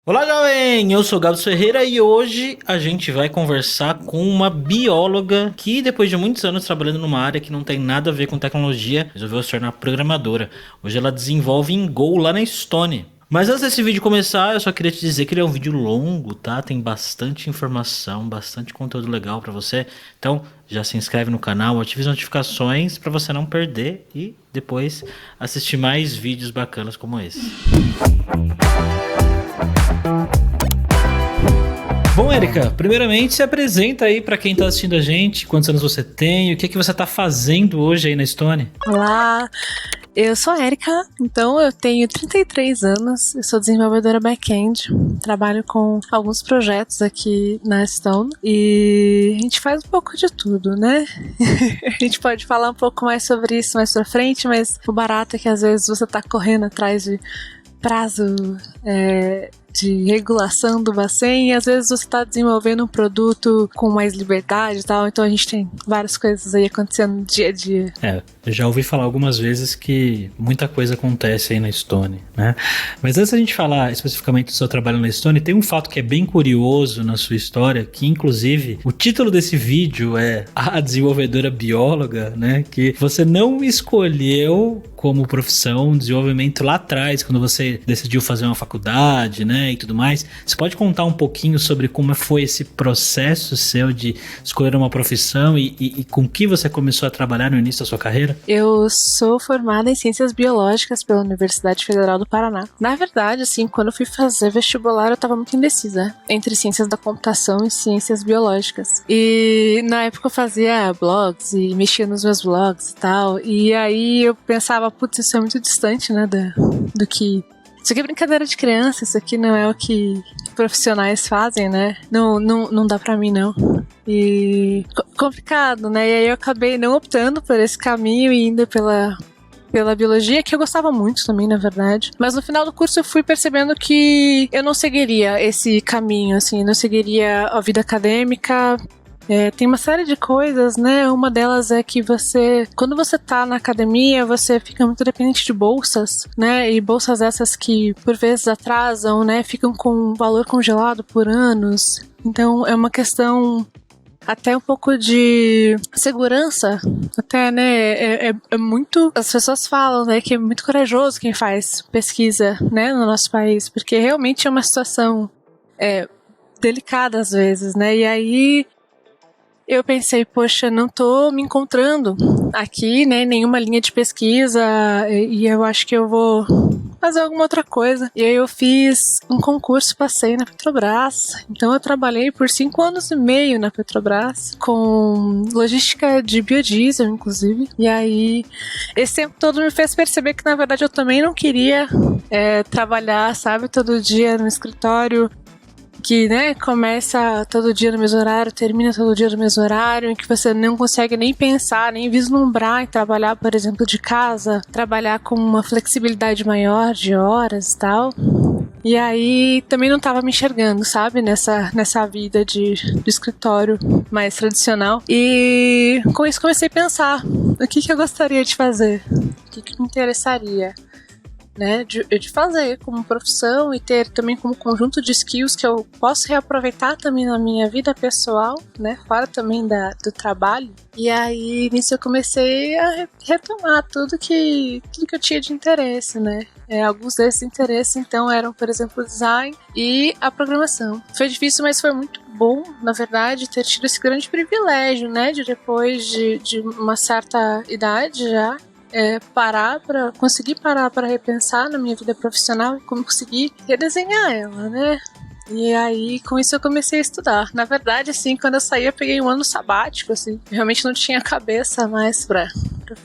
Olá, jovem! Eu sou o Gabs Ferreira e hoje a gente vai conversar com uma bióloga que, depois de muitos anos trabalhando numa área que não tem nada a ver com tecnologia, resolveu se tornar programadora. Hoje ela desenvolve em Go lá na Estônia. Mas antes desse vídeo começar, eu só queria te dizer que ele é um vídeo longo, tá? Tem bastante informação, bastante conteúdo legal pra você. Então, já se inscreve no canal, ative as notificações pra você não perder e depois assistir mais vídeos bacanas como esse. Bom, Erika, primeiramente se apresenta aí pra quem tá assistindo a gente, quantos anos você tem, o que você tá fazendo hoje aí na Estônia? Olá, eu sou a Erika, então eu tenho 33 anos, eu sou desenvolvedora back-end, trabalho com alguns projetos aqui na Estônia e a gente faz um pouco de tudo, né? A gente pode falar um pouco mais sobre isso mais pra frente, mas o barato é que às vezes você tá correndo atrás de prazo de regulação do Bacen e às vezes você está desenvolvendo um produto com mais liberdade e tal, então a gente tem várias coisas aí acontecendo no dia a dia. Eu já ouvi falar algumas vezes que muita coisa acontece aí na Estônia, né? Mas antes da gente falar especificamente do seu trabalho na Estônia, tem um fato que é bem curioso na sua história, que inclusive o título desse vídeo é A Desenvolvedora Bióloga, né? Que você não escolheu como profissão desenvolvimento lá atrás, quando você decidiu fazer uma faculdade, né? E tudo mais. Você pode contar um pouquinho sobre como foi esse processo seu de escolher uma profissão e com que você começou a trabalhar no início da sua carreira? Eu sou formada em Ciências Biológicas pela Universidade Federal do Paraná. Na verdade, assim, quando eu fui fazer vestibular, eu estava muito indecisa entre Ciências da Computação e Ciências Biológicas. E na época eu fazia blogs e mexia nos meus blogs e tal. E aí eu pensava, putz, isso é muito distante, né, do que... Isso aqui é brincadeira de criança, isso aqui não é o que profissionais fazem, né? Não dá pra mim, não. E complicado, né? E aí eu acabei não optando por esse caminho e indo pela biologia, que eu gostava muito também, na verdade. Mas no final do curso eu fui percebendo que eu não seguiria esse caminho, assim, não seguiria a vida acadêmica. Tem uma série de coisas, né? Uma delas é que quando você tá na academia, você fica muito dependente de bolsas, né? E bolsas essas que por vezes atrasam, né? Ficam com valor congelado por anos. Então é uma questão até um pouco de segurança, até, né? É muito. As pessoas falam, né? Que é muito corajoso quem faz pesquisa, né? No nosso país, porque realmente é uma situação delicada às vezes, né? E aí eu pensei, poxa, não tô me encontrando aqui, né, nenhuma linha de pesquisa e eu acho que eu vou fazer alguma outra coisa. E aí eu fiz um concurso, passei na Petrobras. Então eu trabalhei por 5 anos e meio na Petrobras, com logística de biodiesel, inclusive. E aí esse tempo todo me fez perceber que, na verdade, eu também não queria trabalhar, sabe, todo dia no escritório, que, né, começa todo dia no mesmo horário, termina todo dia no mesmo horário, em que você não consegue nem pensar, nem vislumbrar em trabalhar, por exemplo, de casa, trabalhar com uma flexibilidade maior de horas e tal. E aí também não estava me enxergando, sabe, nessa vida de escritório mais tradicional. E com isso comecei a pensar o que eu gostaria de fazer, o que me interessaria, né, de fazer como profissão e ter também como conjunto de skills que eu posso reaproveitar também na minha vida pessoal, né, fora também do trabalho. E aí nisso eu comecei a retomar tudo que eu tinha de interesse, né. Alguns desses interesses então eram, por exemplo, o design e a programação. Foi difícil, mas foi muito bom, na verdade, ter tido esse grande privilégio, né, de depois de uma certa idade já, conseguir parar para repensar na minha vida profissional e conseguir redesenhar ela, né? E aí, com isso eu comecei a estudar. Na verdade, assim, quando eu saí, eu peguei um ano sabático, assim. Eu realmente não tinha cabeça mais pra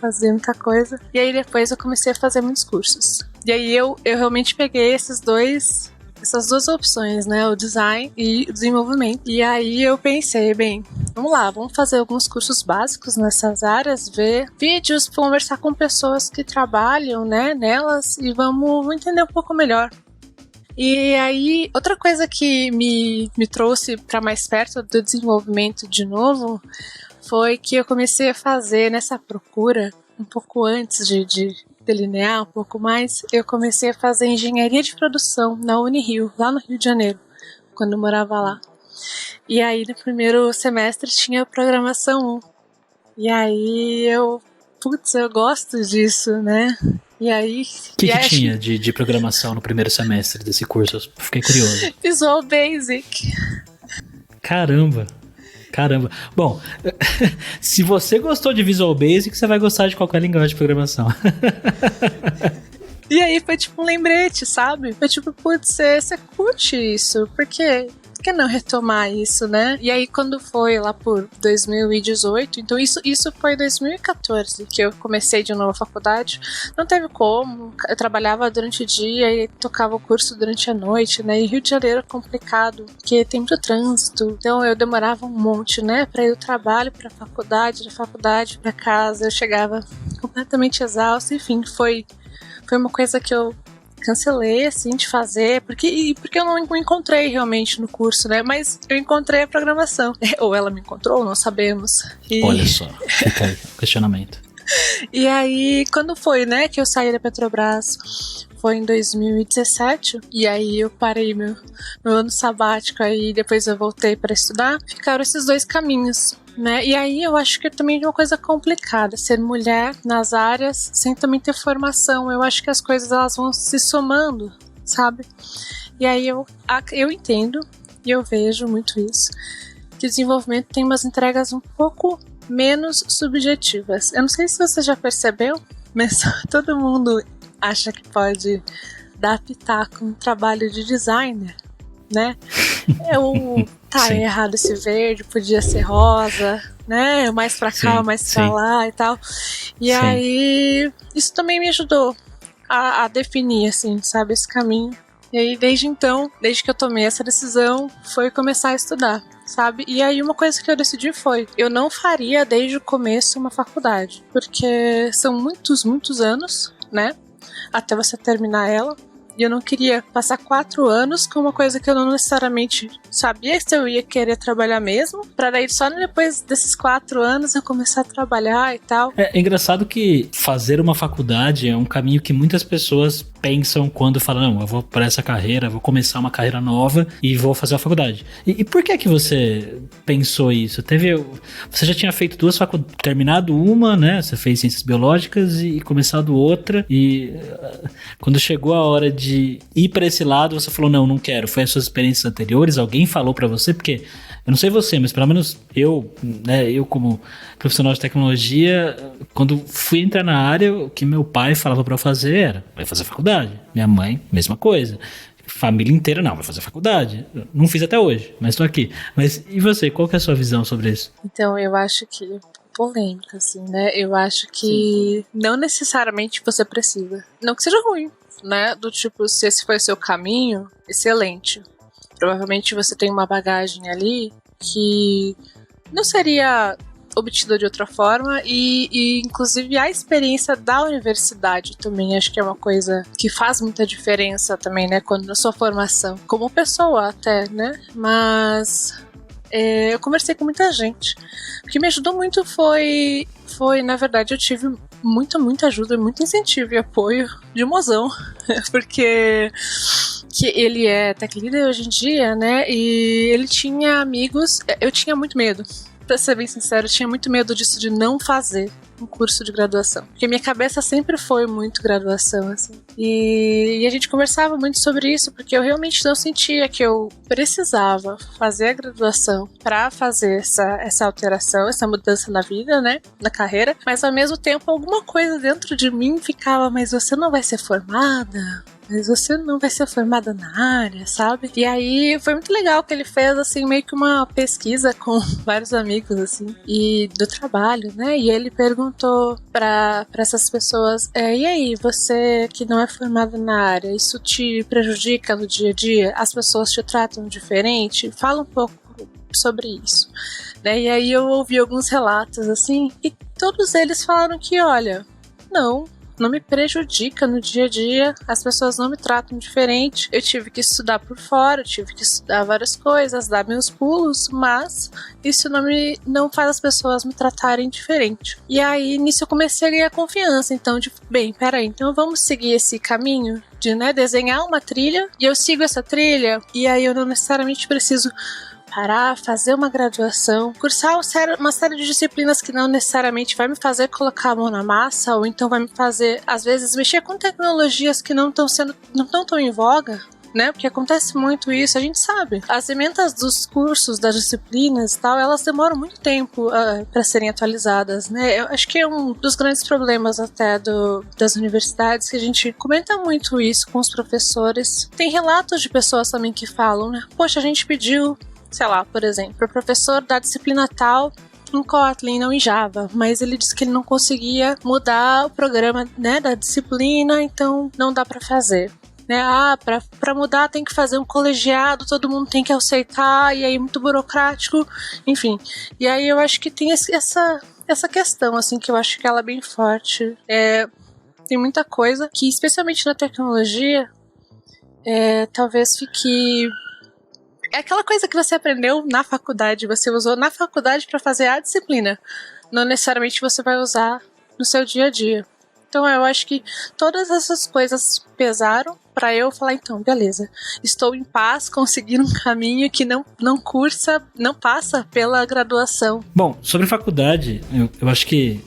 fazer muita coisa. E aí depois eu comecei a fazer muitos cursos. E aí eu realmente peguei essas duas opções, né, o design e o desenvolvimento. E aí eu pensei, bem, vamos lá, vamos fazer alguns cursos básicos nessas áreas, ver vídeos, conversar com pessoas que trabalham, né, nelas e vamos entender um pouco melhor. E aí, outra coisa que me trouxe para mais perto do desenvolvimento de novo foi que eu comecei a fazer nessa procura um pouco antes de delinear um pouco mais, eu comecei a fazer engenharia de produção na Unirio, lá no Rio de Janeiro, quando eu morava lá. E aí no primeiro semestre tinha programação 1. E aí eu gosto disso, né? E aí... O que tinha de programação no primeiro semestre desse curso? Eu fiquei curioso. Visual Basic. Caramba. Bom, se você gostou de Visual Basic, você vai gostar de qualquer linguagem de programação. E aí foi tipo um lembrete, sabe? Foi tipo, putz, você curte isso, por que não retomar isso, né? E aí quando foi lá por 2018, então isso foi 2014 que eu comecei de novo a faculdade, não teve como, eu trabalhava durante o dia e tocava o curso durante a noite, né? E Rio de Janeiro é complicado, porque tem muito trânsito, então eu demorava um monte, né? Pra ir do trabalho pra faculdade, da faculdade pra casa, eu chegava completamente exausta, enfim, foi uma coisa que eu cancelei, assim, de fazer, porque eu não encontrei realmente no curso, né, mas eu encontrei a programação, ou ela me encontrou, não sabemos. Olha só, fica aí o questionamento. E aí, quando foi, né, que eu saí da Petrobras, foi em 2017, e aí eu parei meu ano sabático, aí depois eu voltei para estudar, ficaram esses dois caminhos, né? E aí eu acho que é também uma coisa complicada, ser mulher nas áreas sem também ter formação. Eu acho que as coisas elas vão se somando, sabe? E aí eu entendo, e eu vejo muito isso, que o desenvolvimento tem umas entregas um pouco menos subjetivas. Eu não sei se você já percebeu, mas todo mundo acha que pode dar pitaco no trabalho de designer, né? É errado esse verde, podia ser rosa, né? Mais pra cá, mais pra lá e tal. E aí, isso também me ajudou a definir, assim, sabe, esse caminho. E aí, desde então, desde que eu tomei essa decisão, foi começar a estudar, sabe? E aí, uma coisa que eu decidi foi, eu não faria desde o começo uma faculdade, porque são muitos anos, né? Até você terminar ela. E eu não queria passar 4 anos com uma coisa que eu não necessariamente sabia se eu ia querer trabalhar mesmo, pra daí só depois desses 4 anos eu começar a trabalhar e tal. É engraçado que fazer uma faculdade é um caminho que muitas pessoas pensam quando falam, não, eu vou para essa carreira, vou começar uma carreira nova e vou fazer a faculdade. E por que você pensou isso? Você já tinha feito 2 faculdades, terminado uma, né? Você fez ciências biológicas e começado outra, e quando chegou a hora de ir para esse lado, você falou, não quero. Foi as suas experiências anteriores? Alguém falou para você? Porque eu não sei você, mas pelo menos eu como profissional de tecnologia, quando fui entrar na área, o que meu pai falava para eu fazer era, vai fazer faculdade. Minha mãe, mesma coisa. Família inteira, não, vai fazer faculdade. Não fiz até hoje, mas tô aqui. Mas e você, qual que é a sua visão sobre isso? Então, eu acho que polêmica, assim, né? Eu acho que não necessariamente você precisa. Não que seja ruim, né? Do tipo, se esse foi o seu caminho, excelente. Provavelmente você tem uma bagagem ali que não seria obtida de outra forma e inclusive a experiência da universidade também acho que é uma coisa que faz muita diferença também, né? Quando na sua formação, como pessoa até, né? Mas eu conversei com muita gente. O que me ajudou muito foi na verdade, eu tive muita ajuda, muito incentivo e apoio de mozão, porque que ele é tech leader hoje em dia, né? E ele tinha amigos. Eu tinha muito medo. Pra ser bem sincero, eu tinha muito medo disso, de não fazer um curso de graduação. Porque minha cabeça sempre foi muito graduação, assim. E a gente conversava muito sobre isso, porque eu realmente não sentia que eu precisava fazer a graduação pra fazer essa alteração, essa mudança na vida, né? Na carreira. Mas ao mesmo tempo, alguma coisa dentro de mim ficava, mas você não vai ser formada? Mas você não vai ser formada na área, sabe? E aí foi muito legal que ele fez, assim, meio que uma pesquisa com vários amigos, assim, e do trabalho, né? E ele perguntou pra essas pessoas, e aí, você que não é formada na área, isso te prejudica no dia a dia? As pessoas te tratam diferente? Fala um pouco sobre isso, né? E aí eu ouvi alguns relatos, assim, e todos eles falaram que, olha, não, não me prejudica no dia a dia, as pessoas não me tratam diferente. Eu tive que estudar por fora, eu tive que estudar várias coisas, dar meus pulos, mas isso não faz as pessoas me tratarem diferente. E aí, nisso eu comecei a ganhar confiança, então, bem, peraí, então vamos seguir esse caminho de, né, desenhar uma trilha, e eu sigo essa trilha, e aí eu não necessariamente preciso parar, fazer uma graduação, cursar uma série de disciplinas que não necessariamente vai me fazer colocar a mão na massa, ou então vai me fazer, às vezes, mexer com tecnologias que não estão tão em voga, né? Porque acontece muito isso, a gente sabe. As emendas dos cursos, das disciplinas e tal, elas demoram muito tempo para serem atualizadas, né? Eu acho que é um dos grandes problemas até das universidades, que a gente comenta muito isso com os professores. Tem relatos de pessoas também que falam, né? Poxa, a gente pediu, sei lá, por exemplo, para o professor da disciplina tal em Kotlin, não em Java, mas ele disse que ele não conseguia mudar o programa, né, da disciplina, então não dá para fazer. Né? Para mudar tem que fazer um colegiado, todo mundo tem que aceitar, e aí muito burocrático, enfim. E aí eu acho que tem essa questão, assim, que eu acho que ela é bem forte. Tem muita coisa que, especialmente na tecnologia, talvez fique... É aquela coisa que você aprendeu na faculdade, você usou na faculdade para fazer a disciplina, não necessariamente você vai usar no seu dia a dia. Então eu acho que todas essas coisas pesaram para eu falar, então, beleza, estou em paz, consegui um caminho que não passa pela graduação. Bom, sobre faculdade, eu acho que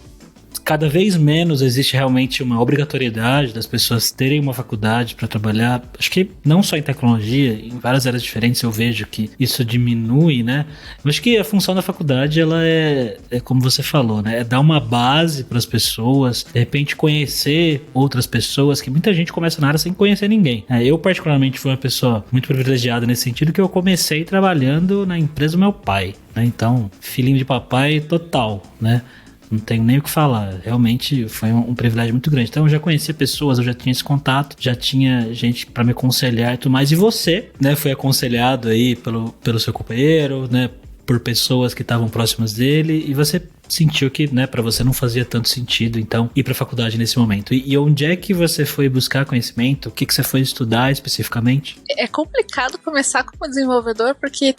cada vez menos existe realmente uma obrigatoriedade das pessoas terem uma faculdade para trabalhar. Acho que não só em tecnologia, em várias áreas diferentes eu vejo que isso diminui, né? Eu acho que a função da faculdade, ela é como você falou, né? É dar uma base para as pessoas, de repente conhecer outras pessoas, que muita gente começa na área sem conhecer ninguém. Eu particularmente fui uma pessoa muito privilegiada nesse sentido, que eu comecei trabalhando na empresa do meu pai, né? Então, filhinho de papai total, né? Não tenho nem o que falar, realmente foi um privilégio muito grande. Então eu já conhecia pessoas, eu já tinha esse contato, já tinha gente pra me aconselhar e tudo mais. E você, né, foi aconselhado aí pelo seu companheiro, né, por pessoas que estavam próximas dele, e você sentiu que, né, pra você não fazia tanto sentido, então, ir pra faculdade nesse momento. E onde é que você foi buscar conhecimento? O que você foi estudar especificamente? É complicado começar como desenvolvedor, porque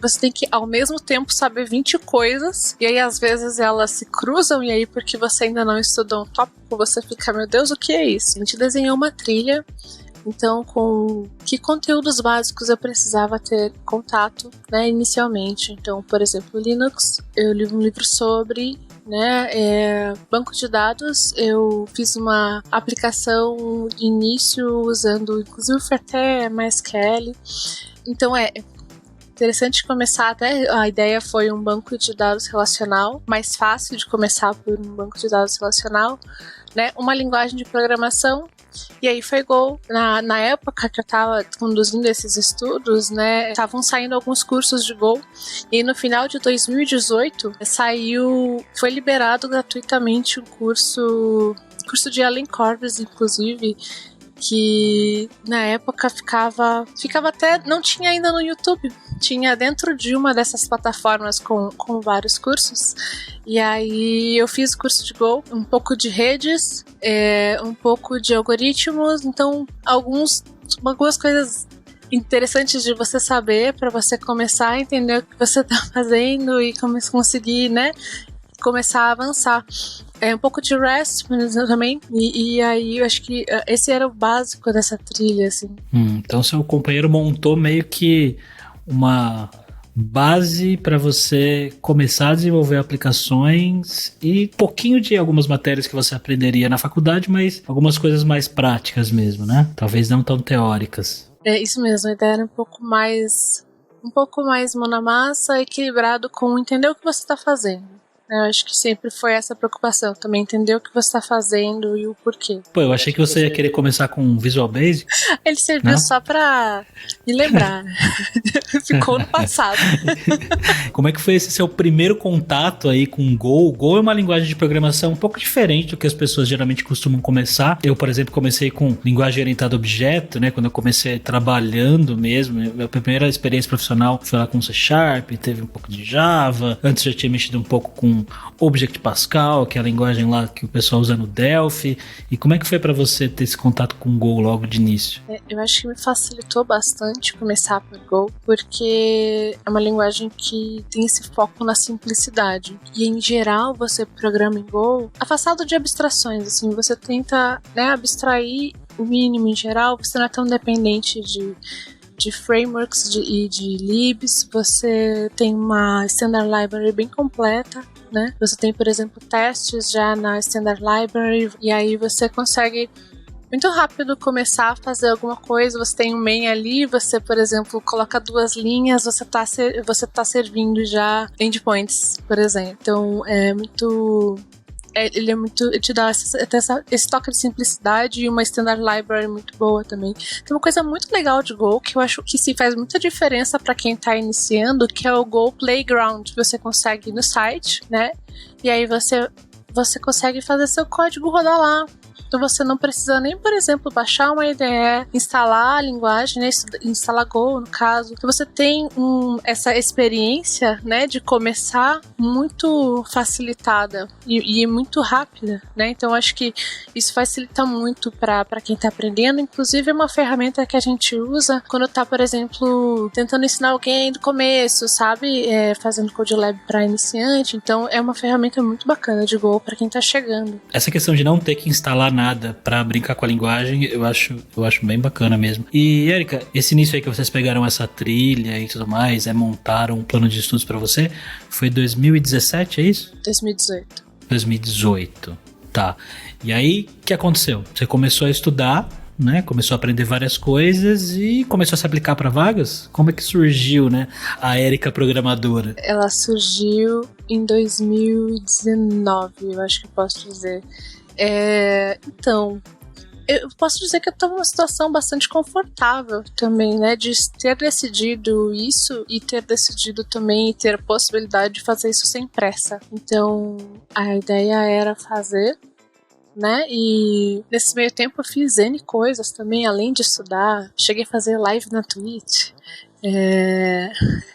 você tem que, ao mesmo tempo, saber 20 coisas, e aí, às vezes, elas se cruzam, e aí, porque você ainda não estudou um tópico, você fica, meu Deus, o que é isso? A gente desenhou uma trilha, então, com que conteúdos básicos eu precisava ter contato, né, inicialmente. Então, por exemplo, Linux, eu li um livro sobre, né, banco de dados. Eu fiz uma aplicação de início usando, inclusive, até MySQL. Então, interessante começar, até a ideia foi um banco de dados relacional, mais fácil de começar por um banco de dados relacional, né, uma linguagem de programação. E aí foi Go. Na época que eu estava conduzindo esses estudos, né, estavam saindo alguns cursos de Go, e no final de 2018 foi liberado gratuitamente um curso de Allen Corpus, inclusive, que na época ficava até, não tinha ainda no YouTube, tinha dentro de uma dessas plataformas com vários cursos. E aí eu fiz curso de Go, um pouco de redes, um pouco de algoritmos, então algumas coisas interessantes de você saber para você começar a entender o que você está fazendo e conseguir, né, começar a avançar. Um pouco de REST também, e aí eu acho que esse era o básico dessa trilha, assim. Então seu companheiro montou meio que uma base para você começar a desenvolver aplicações e pouquinho de algumas matérias que você aprenderia na faculdade, mas algumas coisas mais práticas mesmo, né? Talvez não tão teóricas. É isso mesmo, a ideia era um pouco mais mão na massa, equilibrado com entender o que você está fazendo. Eu acho que sempre foi essa preocupação, também entender o que você está fazendo e o porquê. Pô, eu achei que você ia querer começar com Visual Basic. Ele serviu só pra me lembrar. Ficou no passado. Como é que foi esse seu primeiro contato aí com Go? Go é uma linguagem de programação um pouco diferente do que as pessoas geralmente costumam começar. Eu, por exemplo, comecei com linguagem orientada a objeto, né? Quando eu comecei trabalhando mesmo. Minha primeira experiência profissional foi lá com C#, teve um pouco de Java. Antes já tinha mexido um pouco com com Object Pascal, que é a linguagem lá que o pessoal usa no Delphi, e como é que foi para você ter esse contato com Go logo de início? Eu acho que me facilitou bastante começar por Go, porque é uma linguagem que tem esse foco na simplicidade, e em geral você programa em Go afastado de abstrações, assim, você tenta, né, abstrair o mínimo em geral, você não é tão dependente de frameworks e de libs, você tem uma standard library bem completa, né? Você tem, por exemplo, testes já na standard library, e aí você consegue muito rápido começar a fazer alguma coisa. Você tem um main ali, você, por exemplo, coloca 2 linhas, você tá servindo já endpoints, por exemplo. Então, ele te dá esse toque de simplicidade e uma standard library muito boa também. Tem uma coisa muito legal de Go que eu acho que se faz muita diferença para quem tá iniciando, que é o Go Playground. Você consegue ir no site, né? E aí você consegue fazer seu código rodar lá. Então você não precisa nem, por exemplo, baixar uma IDE, instalar a linguagem, né, instalar Go no caso. Então você tem essa experiência, né, de começar muito facilitada e muito rápida, né? Então acho que isso facilita muito para quem está aprendendo. Inclusive é uma ferramenta que a gente usa quando está, por exemplo, tentando ensinar alguém do começo, sabe? Fazendo Code Lab para iniciante. Então é uma ferramenta muito bacana de Go para quem está chegando. Essa questão de não ter que instalar nada pra brincar com a linguagem, eu acho bem bacana mesmo. E, Erika, esse início aí que vocês pegaram essa trilha e tudo mais, montaram um plano de estudos pra você, foi 2017, é isso? 2018. 2018, tá. E aí, o que aconteceu? Você começou a estudar, né? Começou a aprender várias coisas e começou a se aplicar para vagas? Como é que surgiu, né, a Erika programadora? Ela surgiu em 2019, eu acho que posso dizer. Então, eu posso dizer que eu estou numa situação bastante confortável também, né, de ter decidido isso e ter decidido também ter a possibilidade de fazer isso sem pressa. Então, a ideia era fazer, né, e nesse meio tempo eu fiz N coisas também, além de estudar. Cheguei a fazer live na Twitch.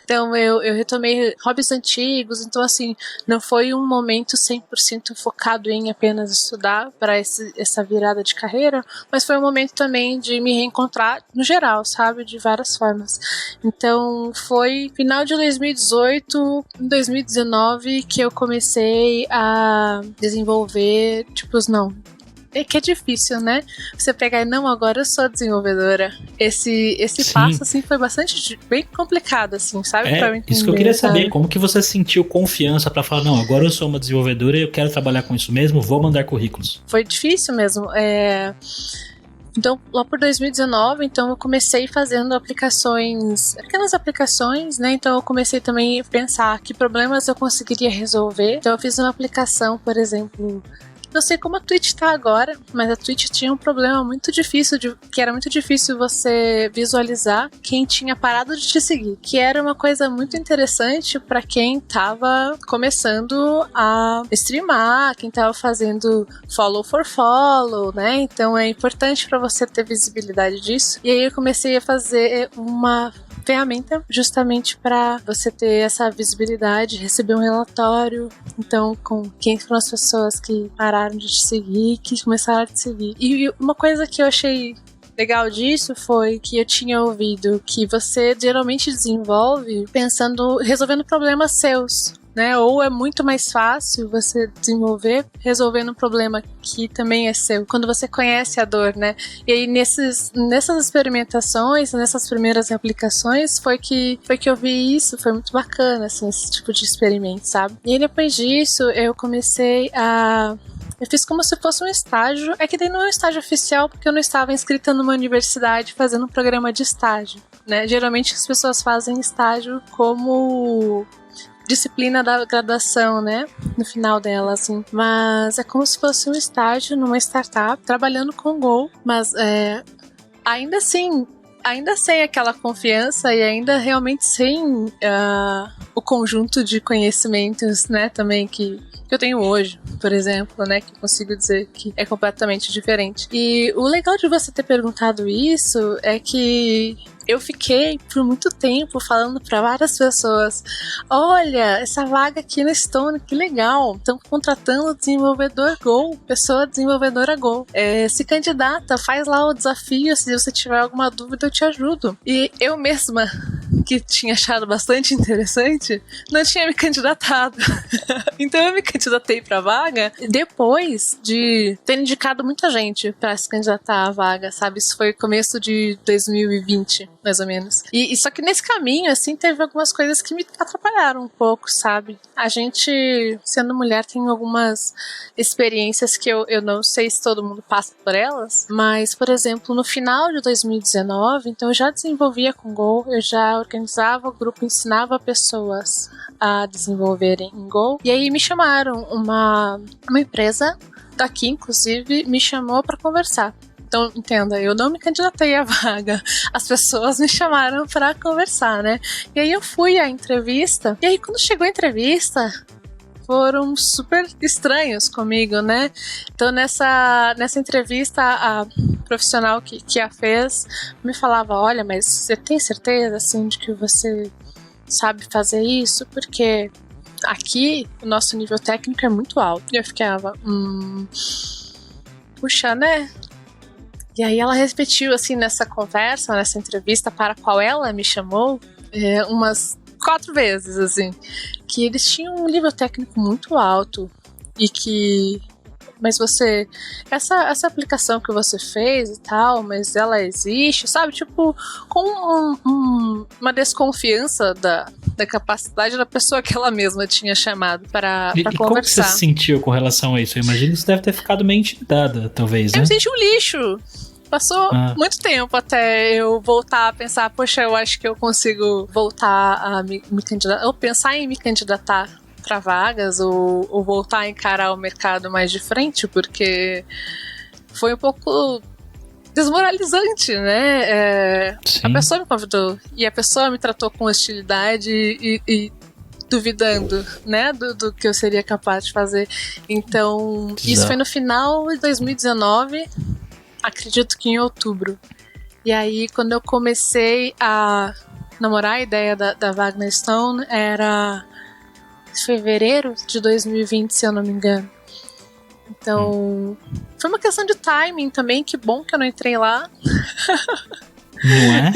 Então eu retomei hobbies antigos. Então assim, não foi um momento 100% focado em apenas estudar para essa virada de carreira, mas foi um momento também de me reencontrar no geral, sabe, de várias formas. Então foi final de 2018, em 2019 que eu comecei a desenvolver não. É que é difícil, né? Você pegar e não, agora eu sou desenvolvedora. Esse passo, assim, foi bem complicado, assim, sabe? Pra eu entender, isso que eu queria saber, sabe? como que você sentiu confiança pra falar, não, agora eu sou uma desenvolvedora e eu quero trabalhar com isso mesmo, vou mandar currículos. Foi difícil mesmo. Então, lá por 2019, então eu comecei fazendo pequenas aplicações, né? Então eu comecei também a pensar que problemas eu conseguiria resolver. Então eu fiz uma aplicação, por exemplo. Não sei como a Twitch tá agora, mas a Twitch tinha um problema muito difícil, que era muito difícil você visualizar quem tinha parado de te seguir, que era uma coisa muito interessante para quem tava começando a streamar, quem tava fazendo follow for follow, né? Então é importante para você ter visibilidade disso. E aí eu comecei a fazer uma ferramenta justamente para você ter essa visibilidade, receber um relatório, então com quem foram as pessoas que pararam de te seguir, que começaram a te seguir. E uma coisa que eu achei legal disso foi que eu tinha ouvido que você geralmente desenvolve resolvendo problemas seus, né? Ou é muito mais fácil você desenvolver resolvendo um problema que também é seu, quando você conhece a dor, né? E aí nessas experimentações, nessas primeiras aplicações, foi que eu vi isso, foi muito bacana, assim, esse tipo de experimento, sabe? E aí, depois disso, eu fiz como se fosse um estágio. É que daí não é um estágio oficial, porque eu não estava inscrita numa universidade fazendo um programa de estágio, né? Geralmente as pessoas fazem estágio como disciplina da graduação, né? No final dela, assim. Mas é como se fosse um estágio numa startup, trabalhando com Go, mas ainda assim, ainda sem aquela confiança e ainda realmente sem o conjunto de conhecimentos, né, também que eu tenho hoje, por exemplo, né, que eu consigo dizer que é completamente diferente. E o legal de você ter perguntado isso é que eu fiquei por muito tempo falando para várias pessoas: olha, essa vaga aqui na Stone, que legal, estão contratando desenvolvedor Go, pessoa desenvolvedora Go. Se candidata, faz lá o desafio, se você tiver alguma dúvida eu te ajudo. E eu mesma, que tinha achado bastante interessante, não tinha me candidatado. Então eu me candidatei pra vaga depois de ter indicado muita gente pra se candidatar à vaga, sabe? Isso foi começo de 2020, mais ou menos. E só que nesse caminho, assim, teve algumas coisas que me atrapalharam um pouco, sabe? A gente, sendo mulher, tem algumas experiências que eu não sei se todo mundo passa por elas, mas, por exemplo, no final de 2019, então eu já desenvolvia com Go, eu já organizava o grupo, ensinava pessoas a desenvolverem em Go, e aí me chamaram, uma empresa daqui, inclusive, me chamou para conversar. Então, entenda, eu não me candidatei à vaga, as pessoas me chamaram para conversar, né? E aí eu fui à entrevista, e aí quando chegou a entrevista, foram super estranhos comigo, né? Então, nessa entrevista, a profissional que a fez me falava: olha, mas você tem certeza, assim, de que você sabe fazer isso? Porque aqui o nosso nível técnico é muito alto. E eu ficava, puxa, né? E aí ela repetiu, assim, nessa conversa, nessa entrevista para a qual ela me chamou, umas 4 vezes, assim, que eles tinham um nível técnico muito alto e que... Mas você... Essa aplicação que você fez e tal, mas ela existe, sabe? Tipo, com uma desconfiança da capacidade da pessoa que ela mesma tinha chamado para conversar. E como que você se sentiu com relação a isso? Eu imagino que você deve ter ficado meio intimidada, talvez, né? Eu me senti um lixo. Passou muito tempo até eu voltar a pensar, poxa, eu acho que eu consigo voltar a me candidatar, ou pensar em me candidatar para vagas, ou voltar a encarar o mercado mais de frente, porque foi um pouco desmoralizante, né? A pessoa me convidou e a pessoa me tratou com hostilidade e duvidando, né, do que eu seria capaz de fazer. Então, isso foi no final de 2019, acredito que em outubro. E aí, quando eu comecei a namorar a ideia da Wagner Stone, era fevereiro de 2020, se eu não me engano. Então, foi uma questão de timing também, que bom que eu não entrei lá. Não é?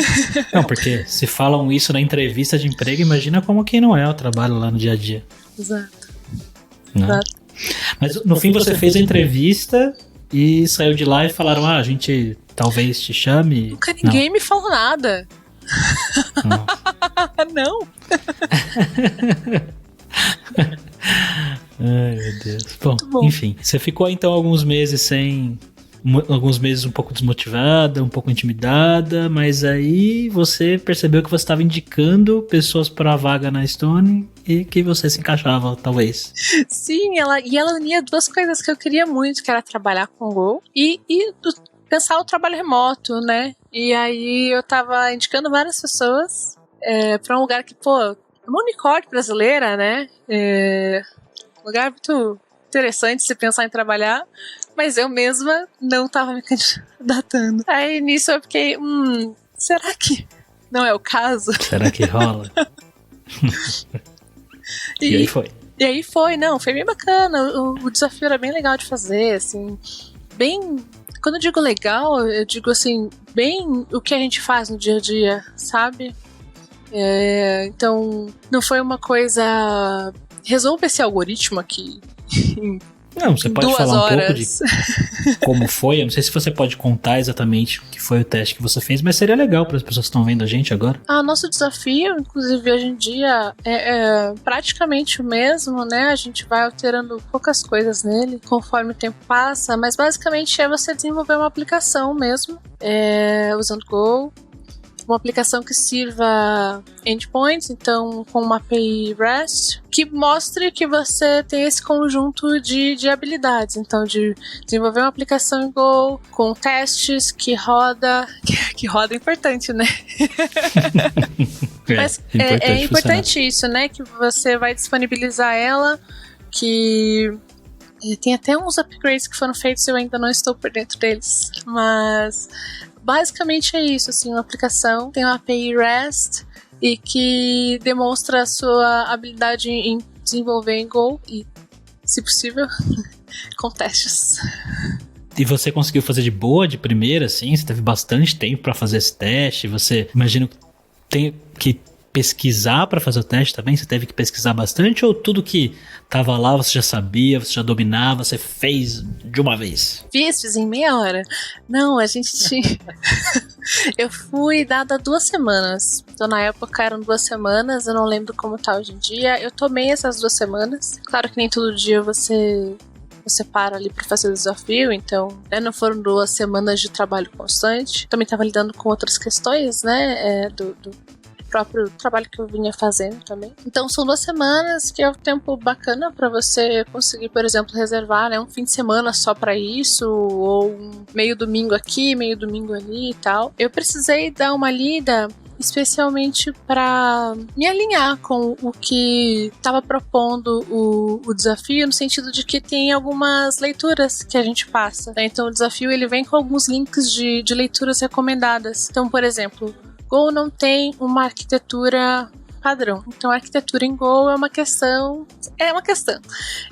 Não, porque se falam isso na entrevista de emprego, imagina como que não é o trabalho lá no dia a dia. Exato. Exato. Mas no fim você fez a entrevista e saiu de lá e falaram: a gente talvez te chame. Nunca ninguém me falou nada. Não. Ai, meu Deus. Bom, enfim, você ficou então alguns meses um pouco desmotivada, um pouco intimidada, mas aí você percebeu que você estava indicando pessoas para a vaga na Stone e que você se encaixava, talvez. Sim, ela unia 2 coisas que eu queria muito, que era trabalhar com Go e pensar o trabalho remoto, né? E aí eu tava indicando várias pessoas para um lugar que, é uma unicórnio brasileira, né? Um lugar muito interessante se pensar em trabalhar, mas eu mesma não tava me candidatando. Aí nisso eu fiquei, será que não é o caso? Será que rola? E aí foi. E aí foi bem bacana, o desafio era bem legal de fazer, assim, bem... Quando eu digo legal, eu digo assim, bem o que a gente faz no dia a dia, sabe? Então, não foi uma coisa... Resolva esse algoritmo aqui Não, você pode 2 falar horas. um pouco de como foi. Eu não sei se você pode contar exatamente o que foi o teste que você fez, mas seria legal para as pessoas que estão vendo a gente agora. Nosso desafio, inclusive hoje em dia, é praticamente o mesmo, né? A gente vai alterando poucas coisas nele conforme o tempo passa, mas basicamente é você desenvolver uma aplicação mesmo, usando Go. Uma aplicação que sirva endpoints, então com uma API REST, que mostre que você tem esse conjunto de habilidades. Então, de desenvolver uma aplicação em Go, com testes, que roda é importante, né? Mas é importante isso, né? Que você vai disponibilizar ela, que... Tem até uns upgrades que foram feitos e eu ainda não estou por dentro deles, mas basicamente é isso, assim, uma aplicação tem uma API REST e que demonstra a sua habilidade em desenvolver em Go e, se possível, com testes. E você conseguiu fazer de boa, de primeira, assim? Você teve bastante tempo pra fazer esse teste? Você, imagino, tem que pesquisar pra fazer o teste também? Você teve que pesquisar bastante? Ou tudo que tava lá você já sabia, você já dominava, você fez de uma vez? Fiz em meia hora. Não, a gente tinha... Eu fui dada 2 semanas. Então, na época eram 2 semanas, eu não lembro como tá hoje em dia. Eu tomei essas 2 semanas. Claro que nem todo dia você para ali para fazer o desafio, então, né, não foram 2 semanas de trabalho constante. Também estava lidando com outras questões, né, do próprio trabalho que eu vinha fazendo também. Então, são 2 semanas, que é um tempo bacana para você conseguir, por exemplo, reservar, né, um fim de semana só para isso, ou um meio domingo aqui, meio domingo ali e tal. Eu precisei dar uma lida especialmente para me alinhar com o que estava propondo o desafio, no sentido de que tem algumas leituras que a gente passa, né? Então o desafio ele vem com alguns links de leituras recomendadas. Então, por exemplo, Go não tem uma arquitetura padrão. Então a arquitetura em Go é uma questão.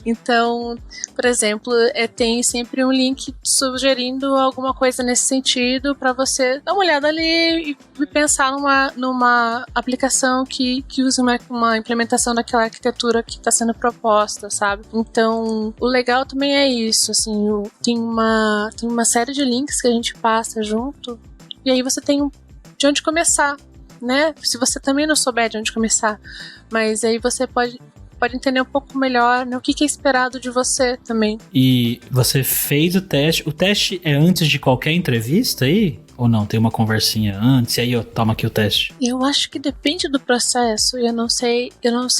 Então, por exemplo, tem sempre um link sugerindo alguma coisa nesse sentido para você dar uma olhada ali e pensar numa aplicação que use uma implementação daquela arquitetura que está sendo proposta, sabe? Então, o legal também é isso, assim, tem uma série de links que a gente passa junto e aí você tem de onde começar, né? Se você também não souber de onde começar, mas aí você pode entender um pouco melhor, né, o que é esperado de você também. E você fez o teste. O teste é antes de qualquer entrevista aí? Ou não? Tem uma conversinha antes e aí eu tomo aqui o teste? Eu acho que depende do processo. Eu não sei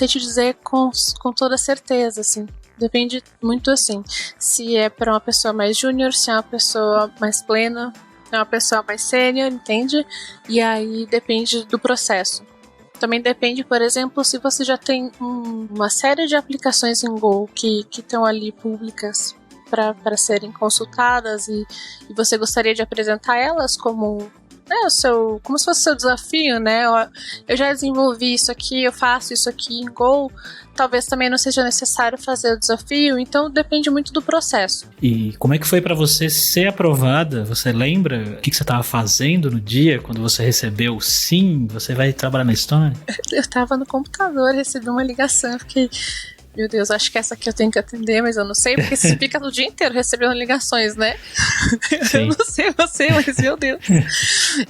te dizer com toda certeza, assim. Depende muito, assim. Se é para uma pessoa mais júnior, se é uma pessoa mais plena, se é uma pessoa mais sênior, entende? E aí depende do processo. Também depende, por exemplo, se você já tem uma série de aplicações em Go que estão ali públicas para serem consultadas e você gostaria de apresentar elas como, né, como se fosse o seu desafio, né? Eu já desenvolvi isso aqui, eu faço isso aqui em Go, talvez também não seja necessário fazer o desafio, então depende muito do processo. E como é que foi para você ser aprovada? Você lembra o que você estava fazendo no dia quando você recebeu o sim? Você vai trabalhar na Estônia? Eu estava no computador, recebi uma ligação, eu fiquei... Meu Deus, acho que essa aqui eu tenho que atender, mas eu não sei, porque você fica o dia inteiro recebendo ligações, né? Eu não sei você, mas meu Deus.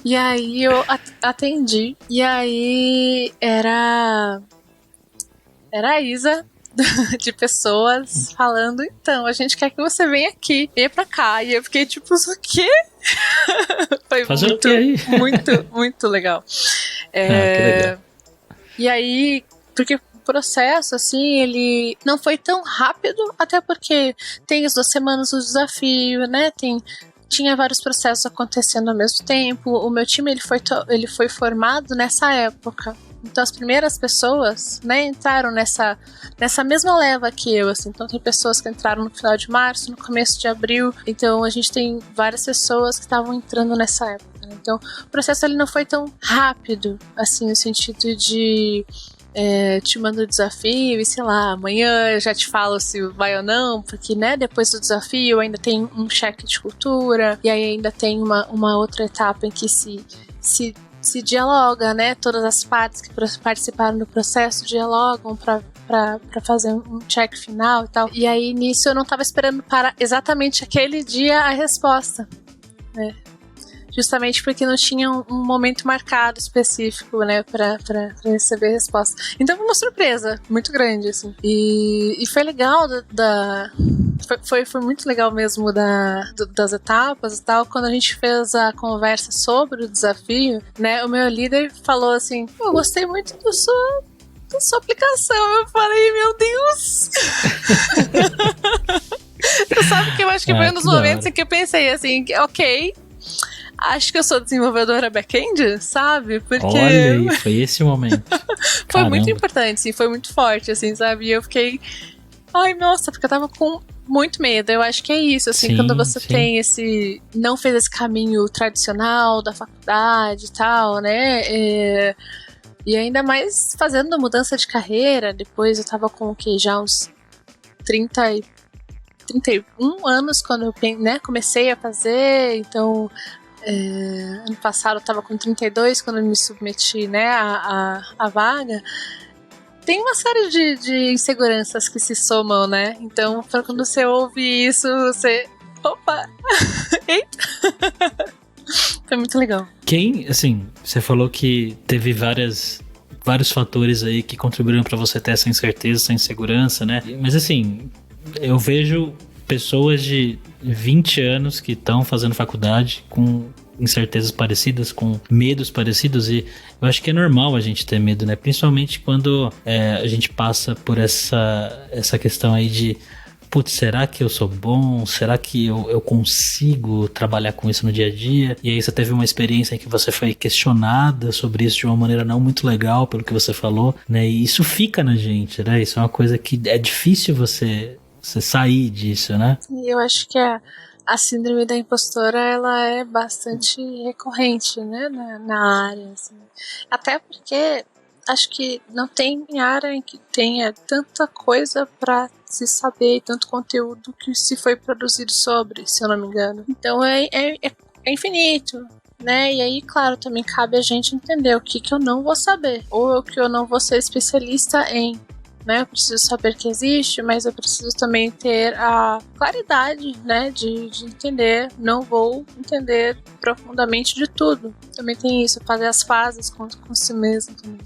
E aí eu atendi, e aí era a Isa, de pessoas falando, então, a gente quer que você venha aqui, venha pra cá. E eu fiquei tipo, o quê? Foi fazer muito, o quê aí? muito, muito legal. Que legal. E aí, porque processo, assim, ele não foi tão rápido, até porque tem as 2 semanas do desafio, né, tinha vários processos acontecendo ao mesmo tempo. O meu time, ele foi formado nessa época, então as primeiras pessoas, né, entraram nessa mesma leva que eu, assim. Então tem pessoas que entraram no final de março, no começo de abril, então a gente tem várias pessoas que estavam entrando nessa época, né? Então o processo ele não foi tão rápido, assim, no sentido de te mando o desafio e sei lá, amanhã eu já te falo se vai ou não, porque, né, depois do desafio ainda tem um cheque de cultura e aí ainda tem uma outra etapa em que se dialoga, né, todas as partes que participaram do processo dialogam para fazer um check final e tal. E aí nisso eu não estava esperando para exatamente aquele dia a resposta, né? Justamente porque não tinha um momento marcado específico, né, pra receber a resposta. Então foi uma surpresa muito grande, assim. E foi legal foi muito legal mesmo das etapas e tal. Quando a gente fez a conversa sobre o desafio, né, o meu líder falou assim, eu gostei muito da sua aplicação. Eu falei, meu Deus! Você sabe que eu acho que foi um dos momentos em que eu pensei assim, ok, acho que eu sou desenvolvedora back-end, sabe? Porque... Olha aí, foi esse o momento. Foi muito importante, sim, foi muito forte, assim, sabe? E eu fiquei... Ai, nossa, porque eu tava com muito medo. Eu acho que é isso, assim, Sim, quando você sim. tem esse... Não fez esse caminho tradicional da faculdade e tal, né? E ainda mais fazendo mudança de carreira. Depois eu tava com o quê? Já uns 31 anos quando eu, né, comecei a fazer. Então, ano passado eu tava com 32 quando eu me submeti, né, à vaga. Tem uma série de inseguranças que se somam, né? Então, quando você ouve isso, você... Opa! Eita! Foi muito legal. Assim, você falou que teve vários fatores aí que contribuíram pra você ter essa incerteza, essa insegurança, né? Mas assim, eu vejo pessoas de 20 anos que estão fazendo faculdade com incertezas parecidas, com medos parecidos, e eu acho que é normal a gente ter medo, né? Principalmente quando a gente passa por essa questão aí de putz, será que eu sou bom? Será que eu consigo trabalhar com isso no dia a dia? E aí você teve uma experiência em que você foi questionada sobre isso de uma maneira não muito legal, pelo que você falou, né? E isso fica na gente, né? Isso é uma coisa que é difícil você sair disso, né? E eu acho que a síndrome da impostora, ela é bastante recorrente, né, na área, assim. Até porque acho que não tem área em que tenha tanta coisa para se saber, tanto conteúdo que se foi produzido sobre, se eu não me engano. Então é infinito, né? E aí, claro, também cabe a gente entender o que eu não vou saber, ou o que eu não vou ser especialista em. Né, eu preciso saber que existe, mas eu preciso também ter a claridade, né, de entender. Não vou entender profundamente de tudo. Também tem isso, fazer as fases com si mesmo também.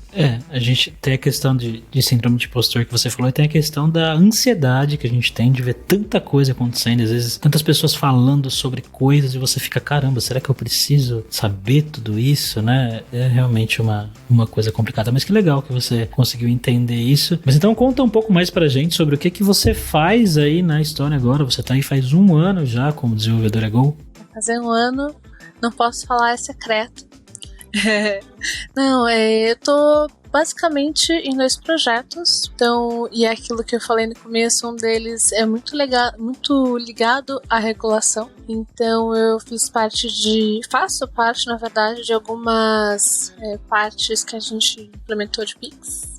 A gente tem a questão de síndrome de impostor que você falou, e tem a questão da ansiedade que a gente tem de ver tanta coisa acontecendo, às vezes tantas pessoas falando sobre coisas e você fica, caramba, será que eu preciso saber tudo isso, né? É realmente uma coisa complicada, mas que legal que você conseguiu entender isso. Mas então conta um pouco mais pra gente sobre o que você faz aí na Stone agora. Você tá aí faz 1 ano já como desenvolvedora Go. Vai fazer 1 ano, não posso falar, é secreto. Não, eu tô basicamente em 2 projetos. Então, e é aquilo que eu falei no começo, um deles é muito ligado à regulação. Então eu faço parte, na verdade, de algumas partes que a gente implementou de Pix.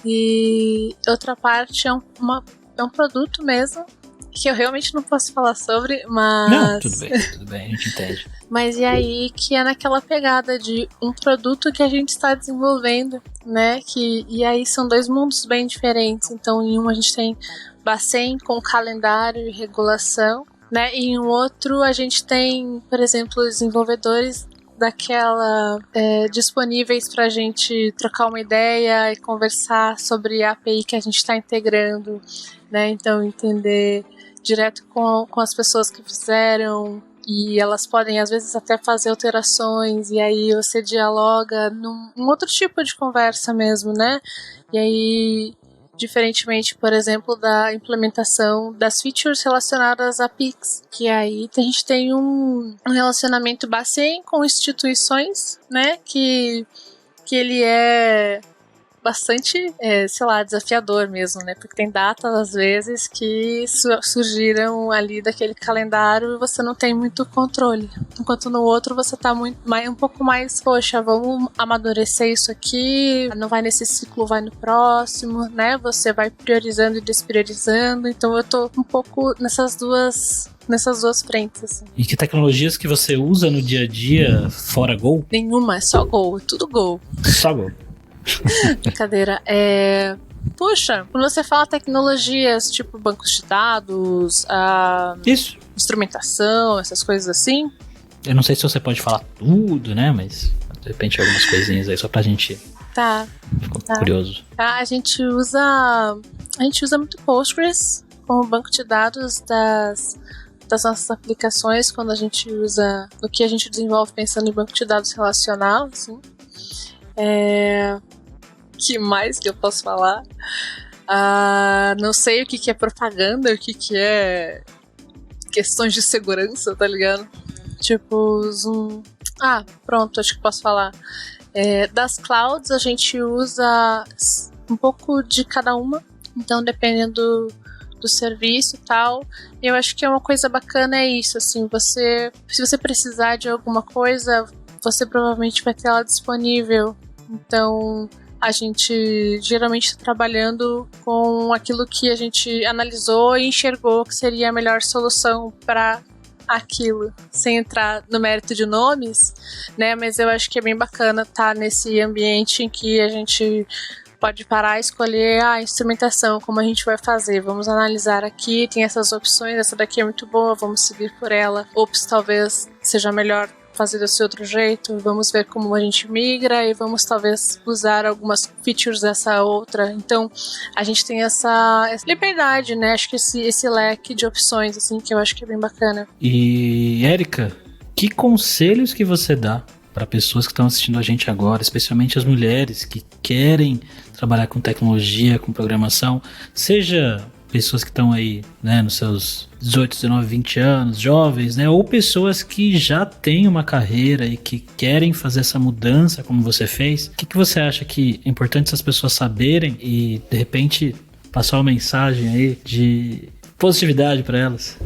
E outra parte é um produto mesmo, que eu realmente não posso falar sobre, mas... Não, tudo bem, a gente entende. Mas e aí que é naquela pegada de um produto que a gente está desenvolvendo, né? E aí são 2 mundos bem diferentes. Então em um a gente tem Bacen com calendário e regulação, né? E em um outro a gente tem, por exemplo, desenvolvedores daquela disponíveis para a gente trocar uma ideia e conversar sobre a API que a gente está integrando, né? Então entender direto com as pessoas que fizeram, e elas podem às vezes até fazer alterações, e aí você dialoga num outro tipo de conversa mesmo, né? E aí, diferentemente, por exemplo, da implementação das features relacionadas a Pix, que aí a gente tem um relacionamento Bacen com instituições, né? Que ele é bastante, desafiador mesmo, né? Porque tem datas, às vezes, que surgiram ali daquele calendário e você não tem muito controle. Enquanto no outro você tá um pouco mais, poxa, vamos amadurecer isso aqui, não vai nesse ciclo, vai no próximo, né? Você vai priorizando e despriorizando. Então eu tô um pouco nessas duas frentes, assim. E que tecnologias que você usa no dia a dia fora Go? Nenhuma, é só Go, é tudo Go. Só Go. Brincadeira. Puxa, quando você fala tecnologias tipo bancos de dados, Isso. Instrumentação, essas coisas assim. Eu não sei se você pode falar tudo, né? Mas de repente algumas coisinhas aí só pra gente ficar curioso. A gente usa muito Postgres como banco de dados das nossas aplicações, quando a gente usa o que a gente desenvolve pensando em banco de dados relacional, assim. Que mais que eu posso falar? Não sei o que é propaganda, o que é questões de segurança, tá ligado? Tipo, pronto, acho que posso falar. Das clouds a gente usa um pouco de cada uma. Então, dependendo do serviço e tal. E eu acho que é uma coisa bacana é isso, assim, se você precisar de alguma coisa, você provavelmente vai ter ela disponível. Então, a gente geralmente está trabalhando com aquilo que a gente analisou e enxergou que seria a melhor solução para aquilo, sem entrar no mérito de nomes, né? Mas eu acho que é bem bacana estar nesse ambiente em que a gente pode parar e escolher a instrumentação, como a gente vai fazer. Vamos analisar aqui, tem essas opções, essa daqui é muito boa, vamos seguir por ela. Ops, talvez seja melhor fazer desse outro jeito, vamos ver como a gente migra e vamos talvez usar algumas features dessa outra. Então, a gente tem essa liberdade, né? Acho que esse leque de opções, assim, que eu acho que é bem bacana. E, Érica, que conselhos que você dá para pessoas que estão assistindo a gente agora, especialmente as mulheres que querem trabalhar com tecnologia, com programação, seja pessoas que estão aí, né, nos seus 18, 19, 20 anos, jovens, né, ou pessoas que já têm uma carreira e que querem fazer essa mudança como você fez. O que você acha que é importante essas pessoas saberem e, de repente, passar uma mensagem aí de positividade para elas?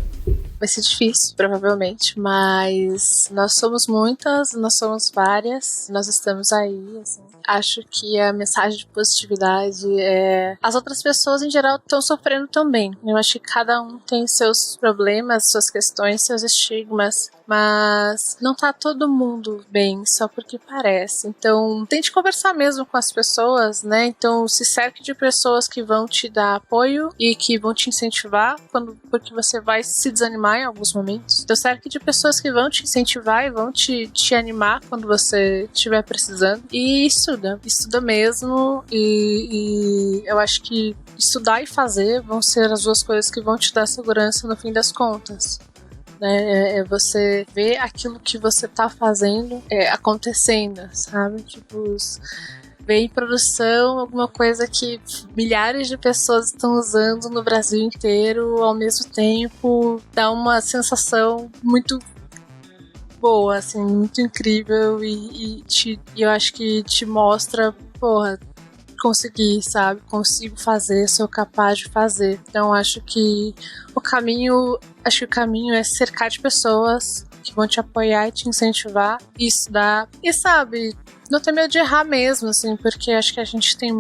Vai ser difícil, provavelmente, mas nós somos muitas, nós somos várias, nós estamos aí, assim. Acho que a mensagem de positividade é... As outras pessoas, em geral, estão sofrendo também. Eu acho que cada um tem seus problemas, suas questões, seus estigmas, mas não tá todo mundo bem só porque parece. Então, tente conversar mesmo com as pessoas, né? Então, se cerque de pessoas que vão te dar apoio e que vão te incentivar, porque você vai se desanimar em alguns momentos. Então, cerque de pessoas que vão te incentivar e vão te animar quando você estiver precisando. E estuda mesmo. E eu acho que estudar e fazer vão ser as duas coisas que vão te dar segurança no fim das contas. É você ver aquilo que você tá fazendo acontecendo, sabe? Tipo, ver em produção alguma coisa que milhares de pessoas estão usando no Brasil inteiro ao mesmo tempo, dá uma sensação muito boa, assim, muito incrível e eu acho que te mostra, porra, consegui, sabe? Consigo fazer, sou capaz de fazer. Então acho que o caminho é cercar de pessoas que vão te apoiar e te incentivar e estudar. E sabe, não ter medo de errar mesmo, assim, porque acho que a gente tem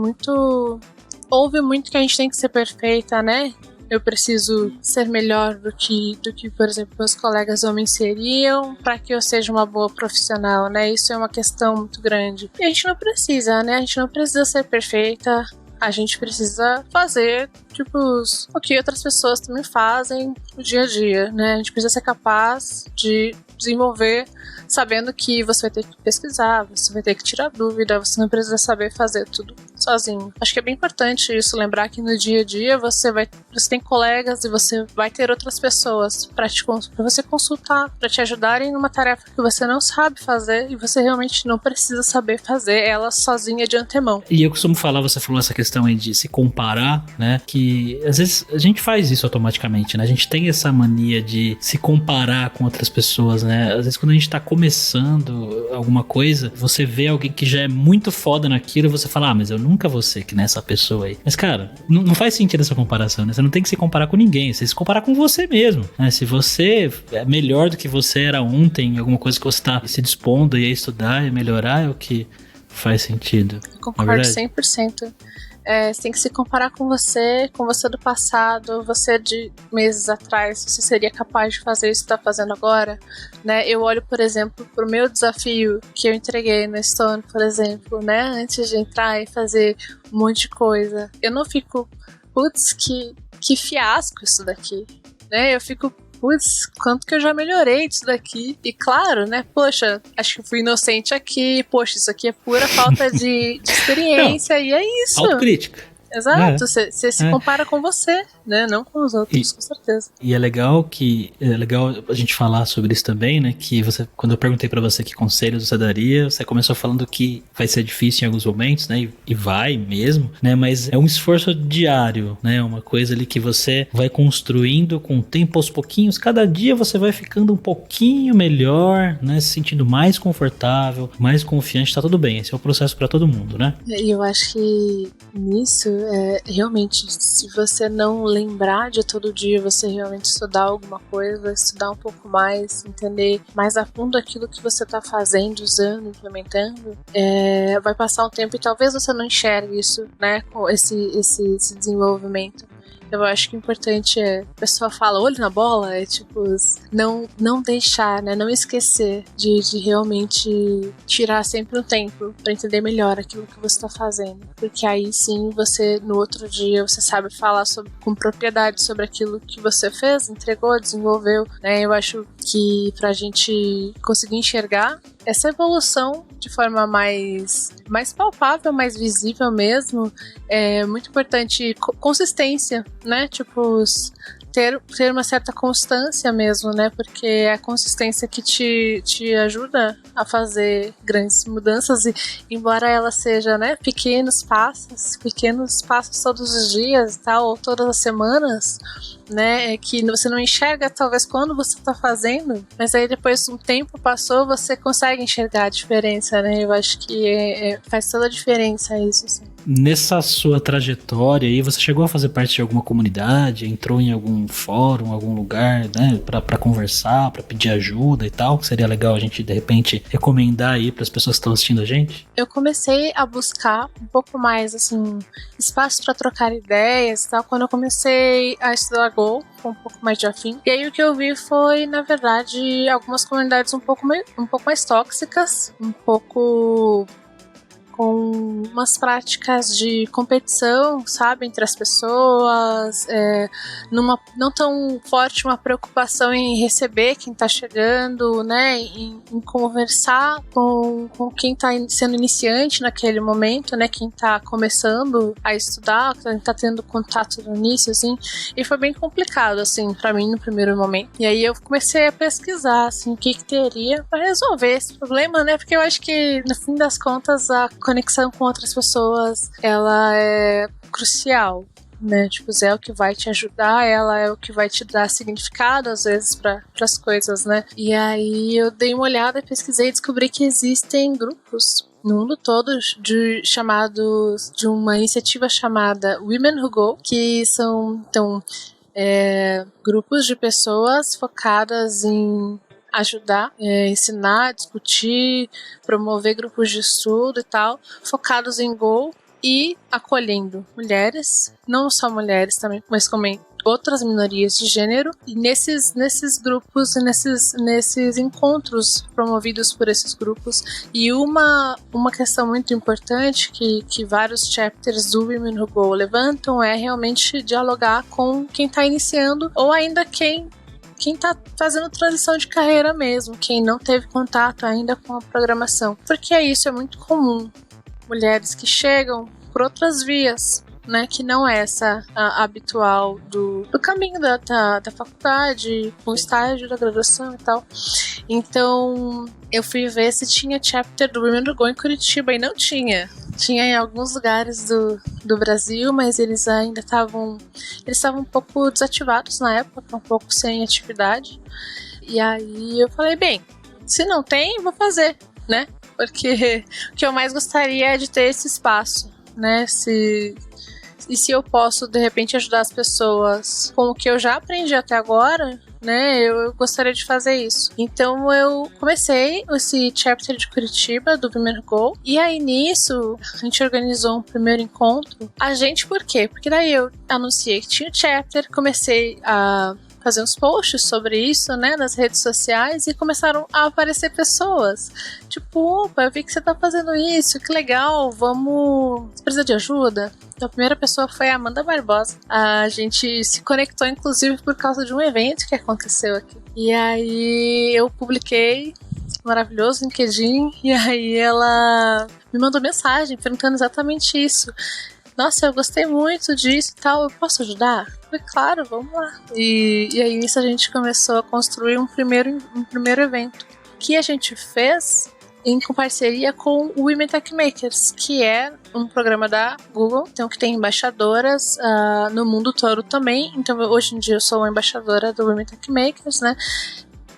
ouve muito que a gente tem que ser perfeita, né? Eu preciso ser melhor do que, por exemplo, meus colegas homens seriam para que eu seja uma boa profissional, né? Isso é uma questão muito grande. E a gente não precisa, né? A gente não precisa ser perfeita. A gente precisa fazer, tipo, o que outras pessoas também fazem no dia a dia, né? A gente precisa ser capaz de desenvolver sabendo que você vai ter que pesquisar, você vai ter que tirar dúvida, você não precisa saber fazer tudo sozinho. Acho que é bem importante isso, lembrar que no dia a dia você tem colegas e você vai ter outras pessoas para você consultar, para te ajudarem numa tarefa que você não sabe fazer e você realmente não precisa saber fazer ela sozinha de antemão. E eu costumo falar, você falou essa questão aí de se comparar, né, que às vezes a gente faz isso automaticamente, né, a gente tem essa mania de se comparar com outras pessoas, né, às vezes quando a gente tá começando alguma coisa, você vê alguém que já é muito foda naquilo e você fala, mas eu nunca vou ser que nem essa pessoa aí. Mas cara, não faz sentido essa comparação, né, você não tem que se comparar com ninguém, você se comparar com você mesmo, né, se você é melhor do que você era ontem, alguma coisa que você tá se dispondo a estudar e melhorar, é o que faz sentido. Eu concordo 100%. Você tem que se comparar com você do passado, você de meses atrás, você seria capaz de fazer isso que está fazendo agora, né? Eu olho, por exemplo, pro meu desafio que eu entreguei na Stone, por exemplo, né? Antes de entrar e fazer um monte de coisa. Eu não fico, putz, que fiasco isso daqui, né? Eu fico, putz, quanto que eu já melhorei disso daqui. E claro, né, poxa, acho que fui inocente aqui, poxa, isso aqui é pura falta de experiência, não, e é isso. Autocrítica. Exato, você se compara com você, né, não com os outros, com certeza. E é legal a gente falar sobre isso também, né, que quando eu perguntei pra você que conselhos você daria, você começou falando que vai ser difícil em alguns momentos, né, e vai mesmo, né, mas é um esforço diário, né, uma coisa ali que você vai construindo com o tempo aos pouquinhos, cada dia você vai ficando um pouquinho melhor, né, se sentindo mais confortável, mais confiante, tá tudo bem, esse é o processo pra todo mundo, né. E eu acho que nisso realmente, se você não lembrar de todo dia, você realmente estudar alguma coisa, estudar um pouco mais, entender mais a fundo aquilo que você está fazendo, usando, implementando, vai passar um tempo e talvez você não enxergue isso, né, com esse desenvolvimento. Eu acho que o importante a pessoa fala olho na bola, tipo, não deixar, né, não esquecer de realmente tirar sempre um tempo para entender melhor aquilo que você está fazendo, porque aí sim você, no outro dia, você sabe falar com propriedade sobre aquilo que você fez, entregou, desenvolveu, né. Eu acho que pra gente conseguir enxergar essa evolução de forma mais palpável, mais visível mesmo, é muito importante consistência, né? Tipo, ter uma certa constância mesmo, né? Porque é a consistência que te ajuda a fazer grandes mudanças, e embora ela seja, né, pequenos passos todos os dias e tal, ou todas as semanas, né, que você não enxerga talvez quando você está fazendo, mas aí depois um tempo passou, você consegue enxergar a diferença, né? Eu acho que faz toda a diferença isso, assim. Nessa sua trajetória aí, você chegou a fazer parte de alguma comunidade, entrou em algum fórum, algum lugar, né, pra conversar, pra pedir ajuda e tal? Seria legal a gente, de repente, recomendar aí pras pessoas que estão assistindo a gente? Eu comecei a buscar um pouco mais, assim, espaço pra trocar ideias e tal, quando eu comecei a estudar Go, com um pouco mais de afim. E aí o que eu vi foi, na verdade, algumas comunidades um pouco mais tóxicas, um pouco com umas práticas de competição, sabe, entre as pessoas, não tão forte uma preocupação em receber quem tá chegando, né, em conversar com quem tá sendo iniciante naquele momento, né, quem tá começando a estudar, quem tá tendo contato no início, assim, e foi bem complicado, assim, pra mim no primeiro momento. E aí eu comecei a pesquisar, assim, o que teria pra resolver esse problema, né, porque eu acho que, no fim das contas, a conexão com outras pessoas, ela é crucial, né? Tipo, é o que vai te ajudar, ela é o que vai te dar significado, às vezes, para as coisas, né? E aí eu dei uma olhada, pesquisei e descobri que existem grupos no mundo todo de uma iniciativa chamada Women Who Go, que são, então, grupos de pessoas focadas em ajudar, ensinar, discutir, promover grupos de estudo e tal, focados em Go e acolhendo mulheres, não só mulheres também, mas também outras minorias de gênero, e nesses grupos e nesses encontros promovidos por esses grupos. E uma questão muito importante que vários chapters do Women Who Go levantam é realmente dialogar com quem está iniciando, ou ainda quem está fazendo transição de carreira mesmo, quem não teve contato ainda com a programação. Porque isso é muito comum. Mulheres que chegam por outras vias, né, que não é essa a habitual do caminho da faculdade, com o estágio da graduação e tal. Então, eu fui ver se tinha chapter do Women Who Go em Curitiba, e não tinha. Tinha em alguns lugares do Brasil, mas eles ainda estavam um pouco desativados na época, um pouco sem atividade. E aí eu falei, bem, se não tem, vou fazer, né? Porque o que eu mais gostaria é de ter esse espaço, né? E se eu posso, de repente, ajudar as pessoas com o que eu já aprendi até agora, né, eu gostaria de fazer isso. Então eu comecei esse chapter de Curitiba do Women Who Go, e aí nisso a gente organizou um primeiro encontro. Por quê? Porque daí eu anunciei que tinha o chapter, comecei a fazer uns posts sobre isso, né, nas redes sociais, e começaram a aparecer pessoas. Tipo, opa, eu vi que você tá fazendo isso, que legal, você precisa de ajuda? Então, a primeira pessoa foi a Amanda Barbosa. A gente se conectou, inclusive, por causa de um evento que aconteceu aqui. E aí eu publiquei, maravilhoso, LinkedIn, e aí ela me mandou mensagem perguntando exatamente isso. Nossa, eu gostei muito disso e tal, eu posso ajudar? Eu falei, claro, vamos lá. E aí nisso a gente começou a construir um primeiro evento, que a gente fez em parceria com o Women Tech Makers, que é um programa da Google, então, que tem embaixadoras no mundo todo também. Então hoje em dia eu sou uma embaixadora do Women Tech Makers, né?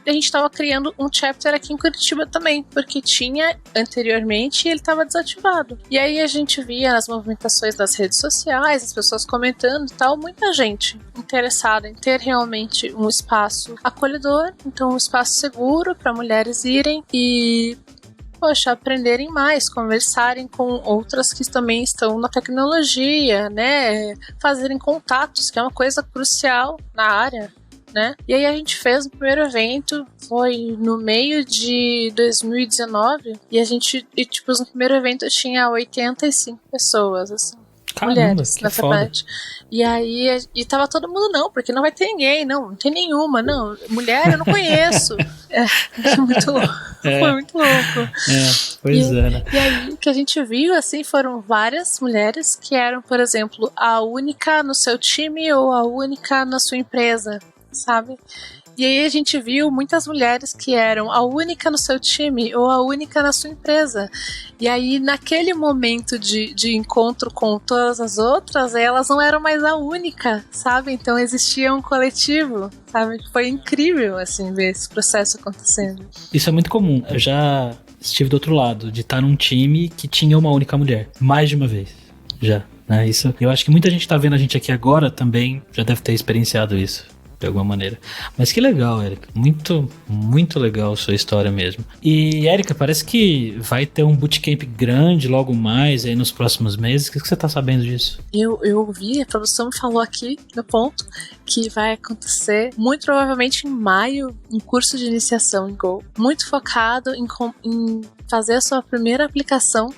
E a gente estava criando um chapter aqui em Curitiba também, porque tinha anteriormente e ele estava desativado. E aí a gente via nas movimentações das redes sociais, as pessoas comentando e tal, muita gente interessada em ter realmente um espaço acolhedor, então um espaço seguro para mulheres irem e aprenderem mais, conversarem com outras que também estão na tecnologia, né? Fazerem contatos, que é uma coisa crucial na área, né? E aí a gente fez o primeiro evento, foi no meio de 2019, e tipo, no primeiro evento tinha 85 pessoas, assim. Caramba, Mulheres, que na foda. verdade. E aí, tava todo mundo, não, porque não vai ter ninguém, não tem nenhuma, não. Mulher eu não conheço. Foi muito louco. Foi muito louco. Pois é, né? E aí, o que a gente viu, assim, foram várias mulheres que eram, por exemplo, a única no seu time ou a única na sua empresa, sabe? E aí a gente viu muitas mulheres que eram a única no seu time ou a única na sua empresa. E aí, naquele momento de encontro com todas as outras, elas não eram mais a única, sabe? Então existia um coletivo, sabe? Foi incrível, assim, ver esse processo acontecendo. Isso é muito comum. Eu já estive do outro lado, de estar num time que tinha uma única mulher. Mais de uma vez. Já. Né? Isso, eu acho que muita gente tá vendo a gente aqui agora também já deve ter experienciado isso. De alguma maneira. Mas que legal, Érica. Muito, muito legal a sua história mesmo. E, Érica, parece que vai ter um bootcamp grande logo mais aí nos próximos meses. O que você tá sabendo disso? Eu ouvi, a produção me falou aqui no ponto que vai acontecer muito provavelmente em maio, um curso de iniciação em Go. Muito focado em fazer a sua primeira aplicação,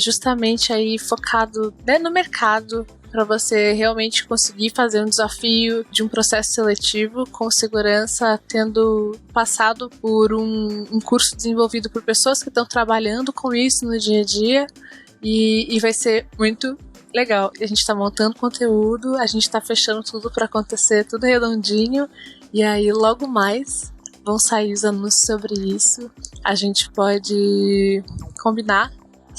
justamente aí focado, né, no mercado, para você realmente conseguir fazer um desafio de um processo seletivo com segurança, tendo passado por um curso desenvolvido por pessoas que estão trabalhando com isso no dia a dia, e vai ser muito legal. A gente está montando conteúdo, a gente está fechando tudo para acontecer, tudo redondinho, e aí logo mais vão sair os anúncios sobre isso. A gente pode combinar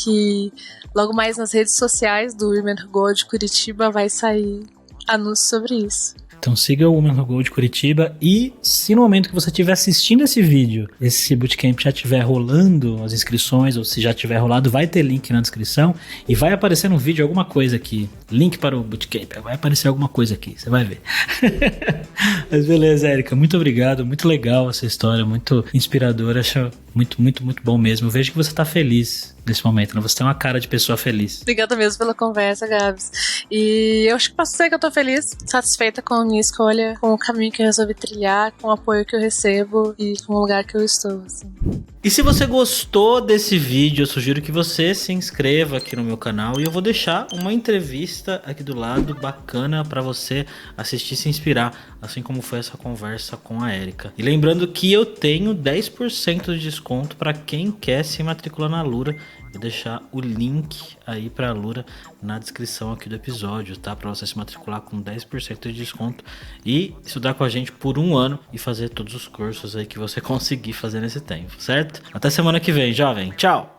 que logo mais nas redes sociais do Women Who Go de Curitiba vai sair anúncio sobre isso. Então siga o Women Who Go de Curitiba, e se no momento que você estiver assistindo esse vídeo, esse bootcamp já estiver rolando as inscrições, ou se já tiver rolado, vai ter link na descrição e vai aparecer no vídeo alguma coisa aqui, link para o bootcamp, vai aparecer alguma coisa aqui, você vai ver. Mas beleza, Érica, muito obrigado, muito legal essa história, muito inspiradora, acho muito, muito, muito bom mesmo. Eu vejo que você tá feliz nesse momento, né? Você tem uma cara de pessoa feliz. Obrigada mesmo pela conversa, Gabs. E eu acho que posso dizer que eu tô feliz, satisfeita com a minha escolha, com o caminho que eu resolvi trilhar, com o apoio que eu recebo e com o lugar que eu estou, assim. E se você gostou desse vídeo, eu sugiro que você se inscreva aqui no meu canal, e eu vou deixar uma entrevista aqui do lado bacana para você assistir e se inspirar, assim como foi essa conversa com a Érica. E lembrando que eu tenho 10% de desconto para quem quer se matricular na Alura. Vou deixar o link aí para a Alura na descrição aqui do episódio, tá? Para você se matricular com 10% de desconto e estudar com a gente por 1 ano e fazer todos os cursos aí que você conseguir fazer nesse tempo, certo? Até semana que vem, jovem. Tchau!